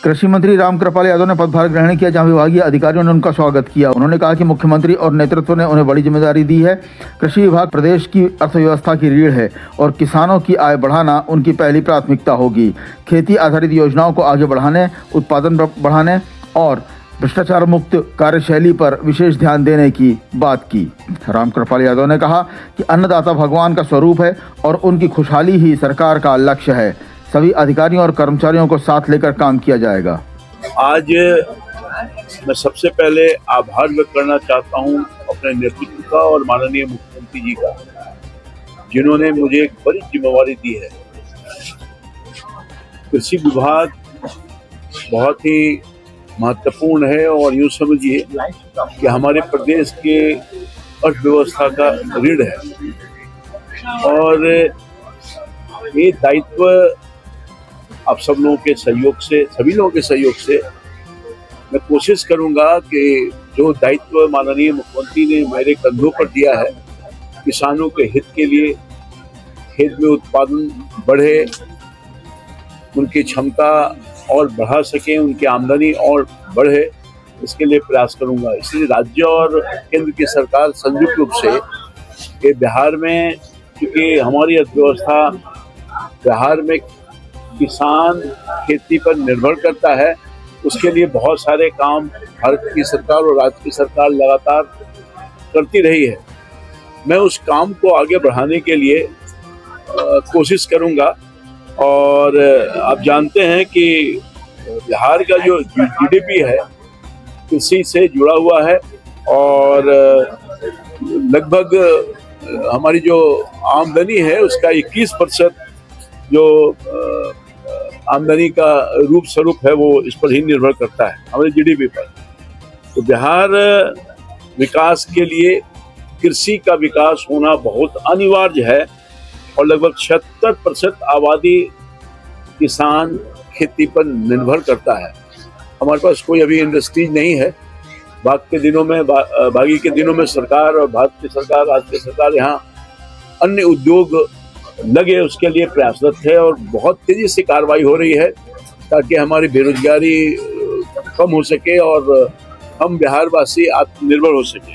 कृषि मंत्री रामकृपाल यादव ने पदभार ग्रहण किया, जहां विभागीय अधिकारियों ने उनका स्वागत किया। उन्होंने कहा कि मुख्यमंत्री और नेतृत्व ने उन्हें बड़ी जिम्मेदारी दी है। कृषि विभाग प्रदेश की अर्थव्यवस्था की रीढ़ है और किसानों की आय बढ़ाना उनकी पहली प्राथमिकता होगी। खेती आधारित योजनाओं को आगे बढ़ाने, उत्पादन बढ़ाने और भ्रष्टाचार मुक्त कार्यशैली पर विशेष ध्यान देने की बात की। रामकृपाल यादव ने कहा कि अन्नदाता भगवान का स्वरूप है और उनकी खुशहाली ही सरकार का लक्ष्य है। सभी अधिकारियों और कर्मचारियों को साथ लेकर काम किया जाएगा। आज मैं सबसे पहले आभार व्यक्त करना चाहता हूं अपने नेतृत्व का और माननीय मुख्यमंत्री जी का, जिन्होंने मुझे एक बड़ी जिम्मेवारी दी है। कृषि विभाग बहुत ही महत्वपूर्ण है और यूँ समझिए कि हमारे प्रदेश के अर्थव्यवस्था का रीढ़ है और ये दायित्व आप सब लोगों के सहयोग से, सभी लोगों के सहयोग से मैं कोशिश करूंगा कि जो दायित्व माननीय मुख्यमंत्री ने मेरे कंधों पर दिया है, किसानों के हित के लिए, खेत में उत्पादन बढ़े, उनकी क्षमता और बढ़ा सकें, उनकी आमदनी और बढ़े, इसके लिए प्रयास करूंगा। इसलिए राज्य और केंद्र की सरकार संयुक्त रूप से ये बिहार में, क्योंकि हमारी अर्थव्यवस्था बिहार में किसान खेती पर निर्भर करता है, उसके लिए बहुत सारे काम भारत की सरकार और राज्य की सरकार लगातार करती रही है। मैं उस काम को आगे बढ़ाने के लिए कोशिश करूंगा। और आप जानते हैं कि बिहार का जो जीडीपी है कृषि से जुड़ा हुआ है और लगभग हमारी जो आमदनी है उसका 21% जो आमदनी का रूप स्वरूप है वो इस पर ही निर्भर करता है, हमारे जीडीपी पर। तो बिहार विकास के लिए कृषि का विकास होना बहुत अनिवार्य है और लगभग 76% आबादी किसान खेती पर निर्भर करता है। हमारे पास कोई अभी इंडस्ट्रीज नहीं है। बागी के दिनों में सरकार और भारत की सरकार, राज्य की सरकार यहाँ अन्य उद्योग लगे उसके लिए प्रयासरत है और बहुत तेजी से कार्रवाई हो रही है ताकि हमारी बेरोजगारी कम हो सके और हम बिहारवासी आत्मनिर्भर हो सके।